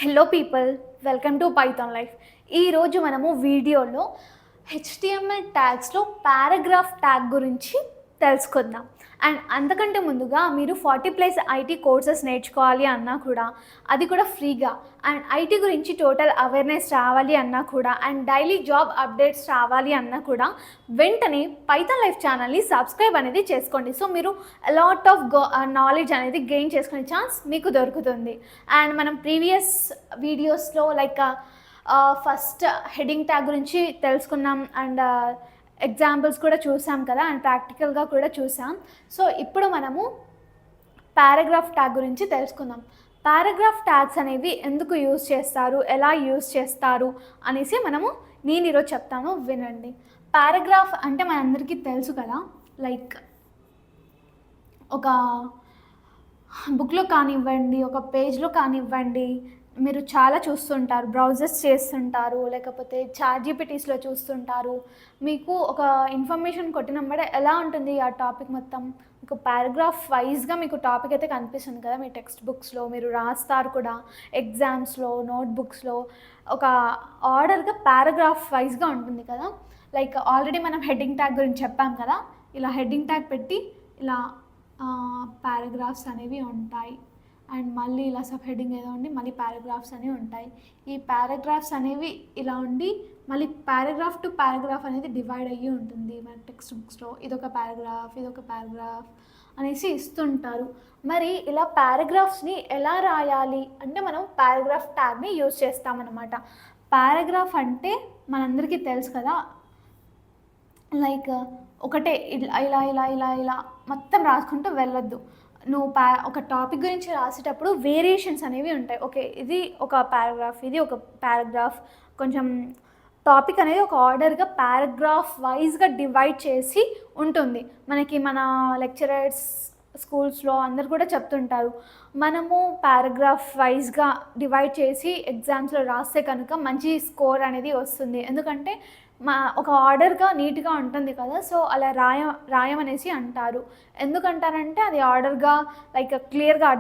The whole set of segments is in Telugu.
Hello people, welcome to Python life. ఈరోజు మనము వీడియోలో హెచ్టిఎంఎల్ ట్యాగ్స్లో పారాగ్రాఫ్ ట్యాగ్ గురించి తెలుసుకుందాం. అండ్ అంతకంటే ముందుగా మీరు 40+ ఐటీ కోర్సెస్ నేర్చుకోవాలి అన్నా కూడా, అది కూడా ఫ్రీగా, అండ్ ఐటీ గురించి టోటల్ అవేర్నెస్ రావాలి అన్నా కూడా, అండ్ డైలీ జాబ్ అప్డేట్స్ రావాలి అన్నా కూడా వెంటనే పైథాన్ లైఫ్ ఛానల్ని సబ్స్క్రైబ్ అనేది చేసుకోండి. సో మీరు లాట్ ఆఫ్ నాలెడ్జ్ అనేది గెయిన్ చేసుకునే ఛాన్స్ మీకు దొరుకుతుంది. అండ్ మనం ప్రీవియస్ వీడియోస్లో ఫస్ట్ హెడ్డింగ్ ట్యాగ్ గురించి తెలుసుకున్నాం, అండ్ ఎగ్జాంపుల్స్ కూడా చూసాం కదా, అండ్ ప్రాక్టికల్గా కూడా చూసాం. సో ఇప్పుడు మనము పారాగ్రాఫ్ ట్యాగ్ గురించి తెలుసుకుందాం. పారాగ్రాఫ్ ట్యాగ్స్ అనేవి ఎందుకు యూజ్ చేస్తారు, ఎలా యూజ్ చేస్తారు అనేసి నేను ఈరోజు చెప్తాను, వినండి. పారాగ్రాఫ్ అంటే మనందరికీ తెలుసు కదా, లైక్ ఒక బుక్లో కానివ్వండి, ఒక పేజ్లో కానివ్వండి, మీరు చాలా చూస్తుంటారు, బ్రౌజర్స్ చేస్తుంటారు, లేకపోతే చాట్‌జీపీటీస్లో చూస్తుంటారు. మీకు ఒక ఇన్ఫర్మేషన్ కొట్టినప్పుడే ఎలా ఉంటుంది ఆ టాపిక్ మొత్తం, మీకు పారాగ్రాఫ్ వైజ్గా మీకు టాపిక్ అయితే కనిపిస్తుంది కదా మీ టెక్స్ట్ బుక్స్లో, మీరు రాస్తారు కూడా ఎగ్జామ్స్లో, నోట్బుక్స్లో ఒక ఆర్డర్గా పారాగ్రాఫ్ వైజ్గా ఉంటుంది కదా. లైక్ ఆల్రెడీ మనం హెడ్డింగ్ ట్యాగ్ గురించి చెప్పాం కదా, ఇలా హెడ్డింగ్ ట్యాగ్ పెట్టి ఇలా పారాగ్రాఫ్స్ అనేవి ఉంటాయి, అండ్ మళ్ళీ ఇలా సబ్ హెడ్డింగ్ ఏదో ఉండి మళ్ళీ పారాగ్రాఫ్స్ అనేవి ఉంటాయి. ఈ పారాగ్రాఫ్స్ అనేవి ఇలా ఉండి మళ్ళీ పారాగ్రాఫ్ టు పారాగ్రాఫ్ అనేది డివైడ్ అయ్యి ఉంటుంది మన టెక్స్ట్ బుక్స్లో. ఇదొక పారాగ్రాఫ్ అనేసి ఇస్తుంటారు. మరి ఇలా పారాగ్రాఫ్స్ని ఎలా రాయాలి అంటే మనం పారాగ్రాఫ్ ట్యాగ్ని యూజ్ చేస్తామన్నమాట. పారాగ్రాఫ్ అంటే మనందరికీ తెలుసు కదా, లైక్ ఒకటే ఇలా ఇలా ఇలా ఇలా ఇలా మొత్తం రాసుకుంటూ వెళ్ళొద్దు. నువ్వు ఒక టాపిక్ గురించి రాసేటప్పుడు వేరియేషన్స్ అనేవి ఉంటాయి. ఓకే, ఇది ఒక పారాగ్రాఫ్, ఇది ఒక పారాగ్రాఫ్, కొంచెం టాపిక్ అనేది ఒక ఆర్డర్గా పారాగ్రాఫ్ వైజ్గా డివైడ్ చేసి ఉంటుంది. మన లెక్చరర్స్ స్కూల్స్లో అందరు కూడా చెప్తుంటారు, మనము పారాగ్రాఫ్ వైజ్గా డివైడ్ చేసి ఎగ్జామ్స్లో రాస్తే కనుక మంచి స్కోర్ అనేది వస్తుంది. ఎందుకంటే ఒక ఆర్డర్గా నీట్గా ఉంటుంది కదా, సో అలా రాయమనేసి అంటారు. ఎందుకంటారంటే అది ఆర్డర్గా లైక్ క్లియర్గా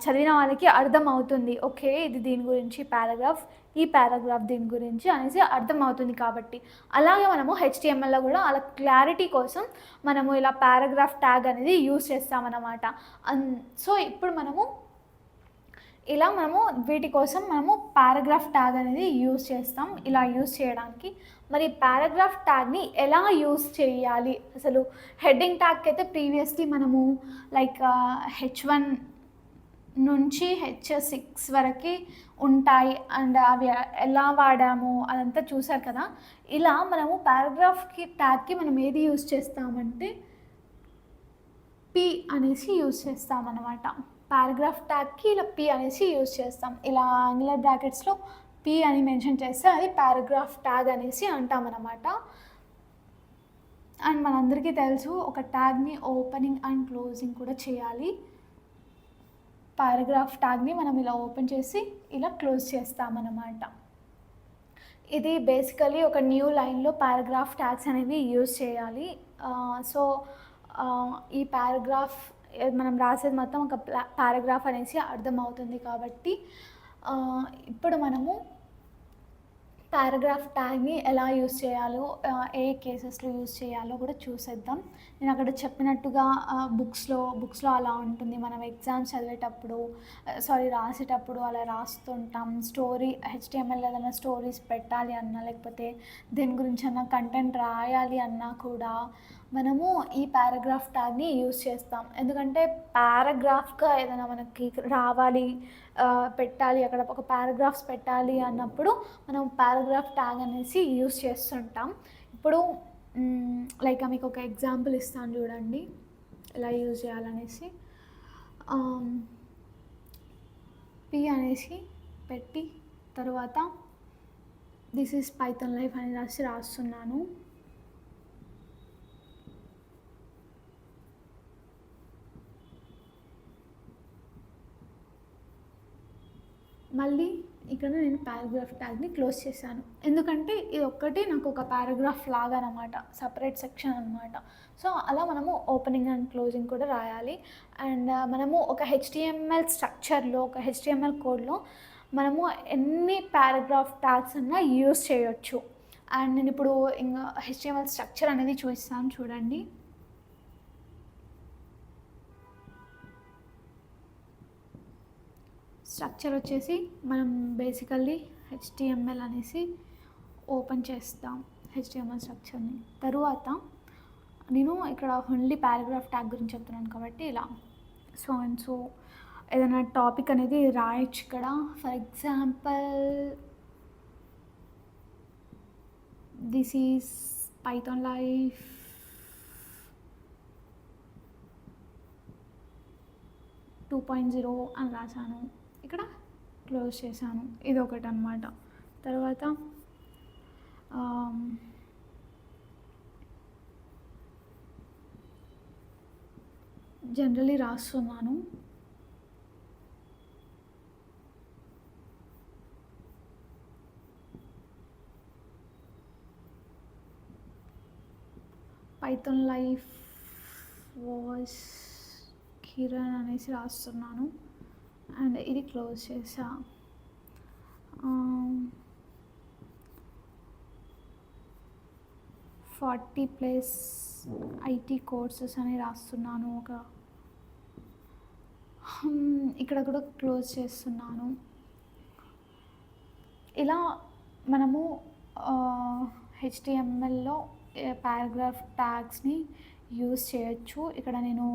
చదివిన వాళ్ళకి అర్థం అవుతుంది. ఓకే, ఇది దీని గురించి పారాగ్రాఫ్, ఈ పారాగ్రాఫ్ దీని గురించి అనేసి అర్థం అవుతుంది. కాబట్టి అలాగే మనము హెచ్టిఎంఎల్లో కూడా అలా క్లారిటీ కోసం మనము ఇలా పారాగ్రాఫ్ ట్యాగ్ అనేది యూజ్ చేస్తామన్నమాట. సో ఇప్పుడు మనము వీటి కోసం పారాగ్రాఫ్ ట్యాగ్ అనేది యూజ్ చేస్తాం. ఇలా యూజ్ చేయడానికి మరి పారాగ్రాఫ్ ట్యాగ్ని ఎలా యూజ్ చేయాలి, అసలు హెడ్డింగ్ ట్యాగ్కి అయితే ప్రీవియస్లీ మనము లైక్ H1 నుంచి H6 వరకు ఉంటాయి, అండ్ అవి ఎలా వాడాము అదంతా చూసారు కదా. ఇలా మనము పారాగ్రాఫ్కి ట్యాగ్కి మనం ఏది యూజ్ చేస్తామంటే P అనేసి యూజ్ చేస్తామన్నమాట. పారాగ్రాఫ్ ట్యాగ్కి ఇలా P అనేసి యూజ్ చేస్తాం. ఇలా ఆంగ్యులర్ బ్రాకెట్స్లో P అని మెన్షన్ చేస్తే అది పారాగ్రాఫ్ ట్యాగ్ అనేసి అంటామన్నమాట. అండ్ మనందరికీ తెలుసు, ఒక ట్యాగ్ని ఓపెనింగ్ అండ్ క్లోజింగ్ కూడా చేయాలి. పారాగ్రాఫ్ ట్యాగ్ని మనం ఇలా ఓపెన్ చేసి ఇలా క్లోజ్ చేస్తామన్నమాట. ఇది బేసికలీ ఒక న్యూ లైన్లో పారాగ్రాఫ్ ట్యాగ్స్ అనేవి యూజ్ చేయాలి. సో ఈ పారాగ్రాఫ్ మనం రాసేది మొత్తం ఒక పారాగ్రాఫ్ అనేసి అర్థమవుతుంది. కాబట్టి ఇప్పుడు మనము పారాగ్రాఫ్ ట్యాగ్ని ఎలా యూజ్ చేయాలో, ఏ కేసెస్లో యూజ్ చేయాలో కూడా చూసేద్దాం. నేను అక్కడ చెప్పినట్టుగా బుక్స్లో అలా ఉంటుంది. మనం ఎగ్జామ్స్ చదివేటప్పుడు రాసేటప్పుడు అలా రాస్తుంటాం. హెచ్టిఎంఎల్ ఏదైనా స్టోరీస్ పెట్టాలి అన్నా, లేకపోతే దేని గురించి అన్నా కంటెంట్ రాయాలి అన్నా కూడా మనము ఈ పారాగ్రాఫ్ ట్యాగ్ని యూజ్ చేస్తాం. ఎందుకంటే పారాగ్రాఫ్గా ఏదైనా మనకి రావాలి, పెట్టాలి, అక్కడ ఒక పారాగ్రాఫ్స్ పెట్టాలి అన్నప్పుడు మనం పారాగ్రాఫ్ ట్యాగ్ అనేసి యూజ్ చేస్తుంటాం. ఇప్పుడు లైక్ మీకు ఒక ఎగ్జాంపుల్ ఇస్తాను చూడండి, ఎలా యూజ్ చేయాలనేసి. P అనేసి పెట్టి తర్వాత దిస్ ఈజ్ పైథాన్ లైఫ్ అని రాస్తున్నాను. మళ్ళీ ఇక్కడ నేను పారాగ్రాఫ్ ట్యాగ్ని క్లోజ్ చేశాను. ఎందుకంటే ఇది ఒక్కటి నాకు ఒక పారాగ్రాఫ్ లాగా అనమాట, సపరేట్ సెక్షన్ అనమాట. సో అలా మనము ఓపెనింగ్ అండ్ క్లోజింగ్ కూడా రాయాలి. అండ్ మనము ఒక హెచ్టిఎంఎల్ స్ట్రక్చర్లో, ఒక హెచ్టిఎంఎల్ కోడ్లో మనము ఎన్ని పారాగ్రాఫ్ ట్యాగ్స్ అన్నా యూజ్ చేయొచ్చు. అండ్ నేను ఇప్పుడు ఇంకా HTML స్ట్రక్చర్ అనేది చూపిస్తాను చూడండి. స్ట్రక్చర్ వచ్చేసి మనం బేసికల్లీ HTML అనేసి ఓపెన్ చేస్తాం HTML స్ట్రక్చర్ని. తరువాత నేను ఇక్కడ ఓన్లీ పారాగ్రాఫ్ ట్యాగ్ గురించి చెప్తున్నాను కాబట్టి ఇలా సో ఏదైనా టాపిక్ అనేది రాయొచ్చు ఇక్కడ. For example this is Python life two 2.0 అని రాశాను. ఇక్కడ క్లోజ్ చేశాను. ఇది ఒకటి అన్నమాట. తర్వాత జనరలీ రాస్తున్నాను. పైథాన్ లైఫ్ వాస్ కిరణ్ అనేసి రాస్తున్నాను. అండ్ ఇది క్లోజ్ చేసా. 40+ IT కోర్సెస్ అని రాస్తున్నాను. ఇక్కడ కూడా క్లోజ్ చేస్తున్నాను. ఇలా మనము HTMLలో పారాగ్రాఫ్ ట్యాగ్స్ని యూజ్ చేయొచ్చు. ఇక్కడ నేను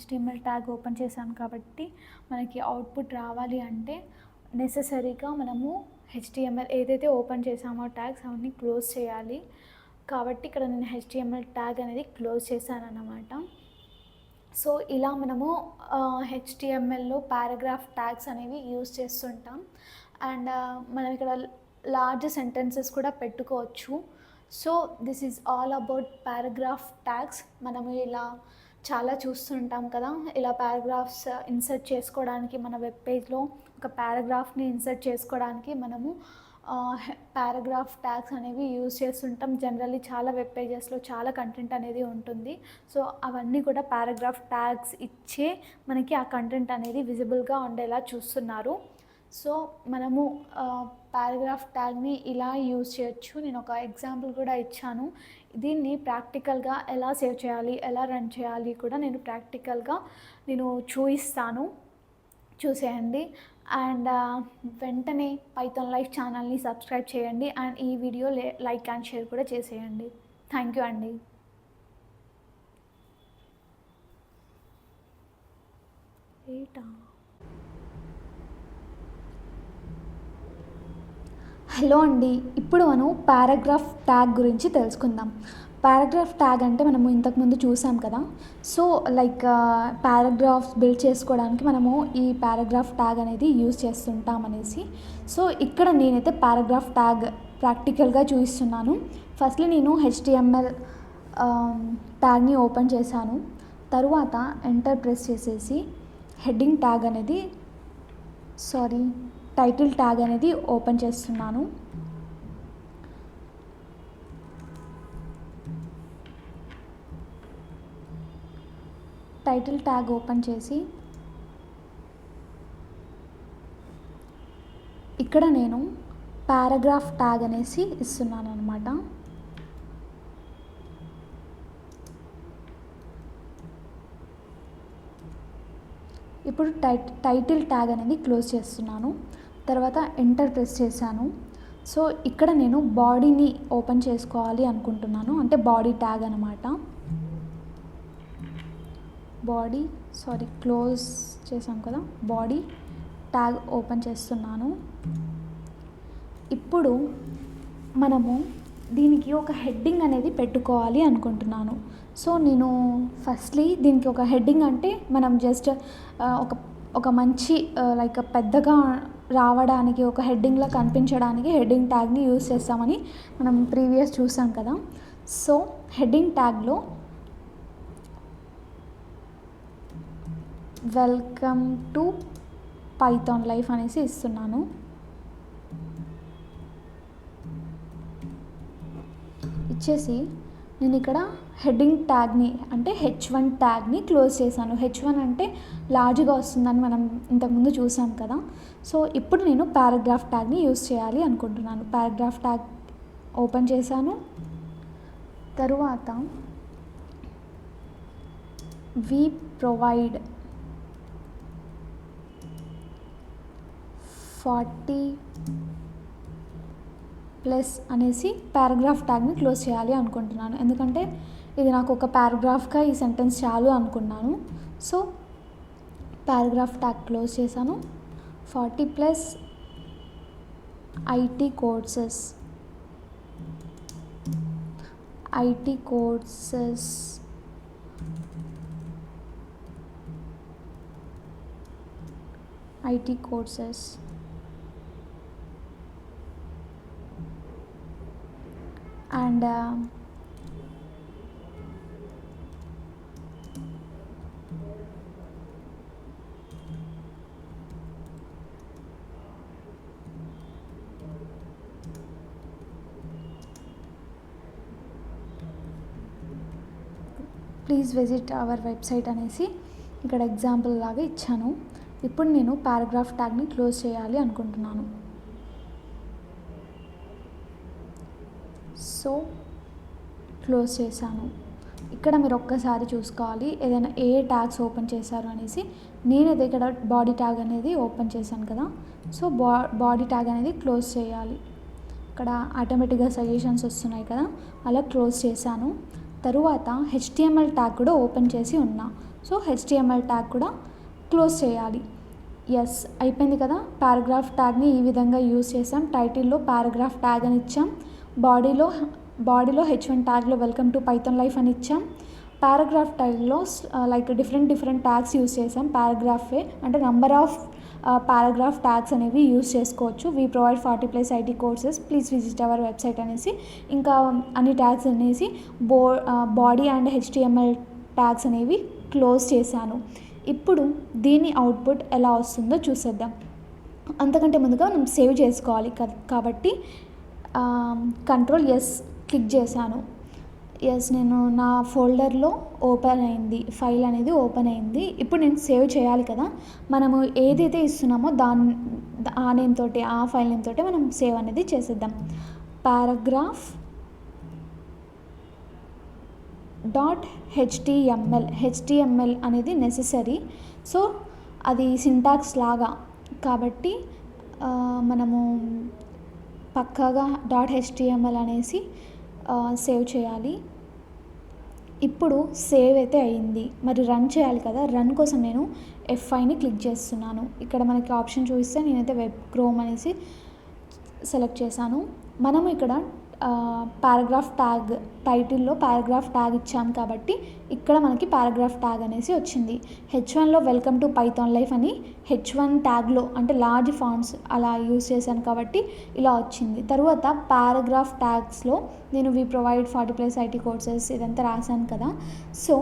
HTML ట్యాగ్ ఓపెన్ చేశాను కాబట్టి మనకి అవుట్పుట్ రావాలి అంటే నెససరీగా మనము HTML ఏదైతే ఓపెన్ చేసామో ట్యాగ్స్ అవన్నీ క్లోజ్ చేయాలి. కాబట్టి ఇక్కడ నేను HTML ట్యాగ్ అనేది క్లోజ్ చేశాను అన్నమాట. సో ఇలా మనము HTMLలో పారాగ్రాఫ్ ట్యాగ్స్ అనేవి యూజ్ చేస్తుంటాం. అండ్ మనం ఇక్కడ లార్జ్ సెంటెన్సెస్ కూడా పెట్టుకోవచ్చు. So this is all about paragraph tags. మనము ఇలా చాలా చూస్తుంటాం కదా, ఇలా పారాగ్రాఫ్స్ ఇన్సర్ట్ చేసుకోవడానికి మన వెబ్ పేజ్లో ఒక పారాగ్రాఫ్ని ఇన్సర్ట్ చేసుకోవడానికి మనము పారాగ్రాఫ్ ట్యాగ్స్ అనేవి యూజ్ చేస్తుంటాం. జనరల్లీ చాలా వెబ్ పేజెస్లో చాలా కంటెంట్ అనేది ఉంటుంది. సో అవన్నీ కూడా పారాగ్రాఫ్ ట్యాగ్స్ ఇచ్చే మనకి ఆ కంటెంట్ అనేది విజిబుల్గా ఉండేలా చూస్తున్నారు. సో మనము పారాగ్రాఫ్ ట్యాగ్ని ఇలా యూజ్ చేయొచ్చు. నేను ఒక ఎగ్జాంపుల్ కూడా ఇచ్చాను. దీన్ని ప్రాక్టికల్గా ఎలా సేవ్ చేయాలి, ఎలా రన్ చేయాలి కూడా నేను ప్రాక్టికల్గా చూపిస్తాను, చూసేయండి. అండ్ వెంటనే పైథాన్ లైఫ్ ఛానల్ని సబ్స్క్రైబ్ చేయండి. అండ్ ఈ వీడియో లైక్ అండ్ షేర్ కూడా చేసేయండి. థ్యాంక్ యూ అండి. హలో అండి, ఇప్పుడు మనం పారాగ్రాఫ్ ట్యాగ్ గురించి తెలుసుకుందాం. పారాగ్రాఫ్ ట్యాగ్ అంటే మనము ఇంతకుముందు చూసాం కదా. సో లైక్ పారాగ్రాఫ్స్ బిల్డ్ చేసుకోవడానికి మనము ఈ పారాగ్రాఫ్ ట్యాగ్ అనేది యూజ్ చేస్తుంటాం అనేసి. సో ఇక్కడ నేనైతే పారాగ్రాఫ్ ట్యాగ్ ప్రాక్టికల్గా చూపిస్తున్నాను. ఫస్ట్లీ నేను HTML ట్యాగ్ని ఓపెన్ చేశాను. తరువాత ఎంటర్ ప్రెస్ చేసేసి హెడ్డింగ్ ట్యాగ్ అనేది టైటిల్ ట్యాగ్ అనేది ఓపెన్ చేస్తున్నాను. టైటిల్ ట్యాగ్ ఓపెన్ చేసి ఇక్కడ నేను పారాగ్రాఫ్ ట్యాగ్ అనేసి ఇస్తున్నాను అన్నమాట. ఇప్పుడు టైటిల్ ట్యాగ్ అనేది క్లోజ్ చేస్తున్నాను. తర్వాత ఎంటర్ ప్రెస్ చేశాను. సో ఇక్కడ నేను బాడీని ఓపెన్ చేసుకోవాలి అనుకుంటున్నాను, అంటే బాడీ ట్యాగ్ అనమాట. క్లోజ్ చేసాం కదా, బాడీ ట్యాగ్ ఓపెన్ చేస్తున్నాను. ఇప్పుడు మనము దీనికి ఒక హెడ్డింగ్ అనేది పెట్టుకోవాలి అనుకుంటున్నాను. సో నేను ఫస్ట్లీ దీనికి ఒక హెడ్డింగ్ అంటే మనం జస్ట్ ఒక మంచి లైక్ పెద్దగా రావడానికి, ఒక హెడ్డింగ్లా కనిపించడానికి హెడ్డింగ్ ట్యాగ్ని యూజ్ చేస్తామని మనం ప్రీవియస్ చూసాం కదా. సో హెడ్డింగ్ ట్యాగ్లో వెల్కమ్ టు పైథాన్ లైఫ్ అనేసి ఇస్తున్నాను. ఇచ్చేసి నేను ఇక్కడ హెడ్డింగ్ ట్యాగ్ని అంటే H1 ట్యాగ్ని క్లోజ్ చేశాను. H1 అంటే లార్జ్గా వస్తుందని మనం ఇంతకుముందు చూసాం కదా. సో ఇప్పుడు నేను పారాగ్రాఫ్ ట్యాగ్ని యూస్ చేయాలి అనుకుంటున్నాను. పారాగ్రాఫ్ ట్యాగ్ ఓపెన్ చేశాను. తరువాత వి ప్రొవైడ్ 40+ అనేసి పారాగ్రాఫ్ ట్యాగ్ని క్లోజ్ చేయాలి అనుకుంటున్నాను. ఎందుకంటే ఇది నాకు ఒక పారాగ్రాఫ్గా ఈ సెంటెన్స్ చాలు అనుకున్నాను. సో పారాగ్రాఫ్ ట్యాగ్ క్లోజ్ చేశాను. 40+ IT courses and please visit our website అనేసి ఇక్కడ ఎగ్జాంపుల్ లాగా ఇచ్చాను. ఇప్పుడు నేను పారాగ్రాఫ్ ట్యాగ్ని క్లోజ్ చేయాలి అనుకుంటున్నాను. సో క్లోజ్ చేశాను. ఇక్కడ మీరు ఒక్కసారి చూసుకోవాలి ఏదైనా ఏ ట్యాగ్స్ ఓపెన్ చేశారు అనేసి. నేనైతే ఇక్కడ బాడీ ట్యాగ్ అనేది ఓపెన్ చేశాను కదా. సో బాడీ ట్యాగ్ అనేది క్లోజ్ చేయాలి. ఇక్కడ ఆటోమేటిక్గా సజెషన్స్ వస్తున్నాయి కదా, అలా క్లోజ్ చేశాను. తరువాత HTML ట్యాగ్ కూడా ఓపెన్ చేసి ఉన్నా. సో HTML ట్యాగ్ కూడా క్లోజ్ చేయాలి. ఎస్ అయిపోయింది కదా. పారాగ్రాఫ్ ట్యాగ్ని ఈ విధంగా యూజ్ చేసాం. టైటిల్లో పారాగ్రాఫ్ ట్యాగ్ అని ఇచ్చాం. బాడీలో H1 ట్యాగ్లో వెల్కమ్ టు పైథాన్ లైఫ్ అని ఇచ్చాం. పారాగ్రాఫ్ ట్యాగ్లో లైక్ డిఫరెంట్ ట్యాగ్స్ యూజ్ చేసాం. పారాగ్రాఫే అంటే నంబర్ ఆఫ్ పారాగ్రాఫ్ ట్యాగ్స్ అనేవి యూజ్ చేసుకోవచ్చు. We provide 40+ IT courses, please visit our website అనేసి ఇంకా అన్ని ట్యాగ్స్ అనేసి బాడీ అండ్ HTML ట్యాగ్స్ అనేవి క్లోజ్ చేశాను. ఇప్పుడు దీని అవుట్పుట్ ఎలా వస్తుందో చూసేద్దాం. అంతకంటే ముందుగా మనం సేవ్ చేసుకోవాలి కాబట్టి Ctrl S క్లిక్ చేశాను. ఎస్ నేను నా ఫోల్డర్లో ఓపెన్ అయింది, ఫైల్ అనేది ఓపెన్ అయింది. ఇప్పుడు నేను సేవ్ చేయాలి కదా. మనము ఏదైతే ఇస్తున్నామో ఆ నేమ్ తోటి, ఆ ఫైల్ నేమ్ తోటి మనం సేవ్ అనేది చేసేద్దాం. paragraph.html అనేది నెసెసరీ. సో అది సింటాక్స్ లాగా కాబట్టి మనము పక్కాగా .html అనేసి సేవ్ చేయాలి. ఇప్పుడు సేవ్ అయితే అయింది. మరి రన్ చేయాలి కదా. రన్ కోసం నేను F5ని క్లిక్ చేస్తున్నాను. ఇక్కడ మనకి ఆప్షన్ చూపిస్తే నేనైతే వెబ్ క్రోమ్ అనేసి సెలెక్ట్ చేశాను. మనము ఇక్కడ పారాగ్రాఫ్ ట్యాగ్ టైటిల్లో పారాగ్రాఫ్ ట్యాగ్ ఇచ్చాం కాబట్టి ఇక్కడ మనకి పారాగ్రాఫ్ ట్యాగ్ అనేసి వచ్చింది. H1లో వెల్కమ్ టు పైథాన్ లైఫ్ అని H1 ట్యాగ్లో అంటే లార్జ్ ఫాంట్స్ అలా యూజ్ చేశాను కాబట్టి ఇలా వచ్చింది. తర్వాత పారాగ్రాఫ్ ట్యాగ్స్లో నేను వీ ప్రొవైడ్ 40+ IT కోర్సెస్ ఇదంతా రాశాను కదా. సో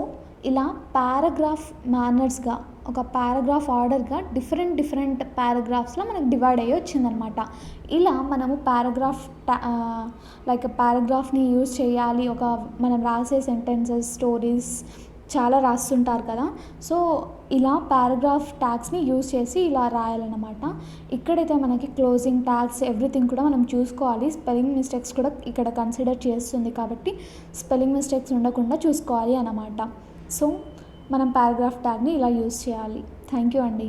ఇలా పారాగ్రాఫ్ మేనర్స్గా ఒక పారాగ్రాఫ్ ఆర్డర్గా డిఫరెంట్ పారాగ్రాఫ్స్లో మనకు డివైడ్ అయ్యి వచ్చిందనమాట. ఇలా మనము పారాగ్రాఫ్ని యూజ్ చేయాలి. మనం రాసే సెంటెన్సెస్, స్టోరీస్ చాలా రాస్తుంటారు కదా. సో ఇలా పారాగ్రాఫ్ ట్యాగ్స్ని యూజ్ చేసి ఇలా రాయాలన్నమాట. ఇక్కడైతే మనకి క్లోజింగ్ ట్యాగ్స్ ఎవ్రీథింగ్ కూడా మనం చూసుకోవాలి. స్పెల్లింగ్ మిస్టేక్స్ కూడా ఇక్కడ కన్సిడర్ చేస్తుంది కాబట్టి స్పెల్లింగ్ మిస్టేక్స్ ఉండకుండా చూసుకోవాలి అన్నమాట. సో మనం పారాగ్రాఫ్ ట్యాగ్ని ఇలా యూజ్ చేయాలి. థ్యాంక్ యూ అండి.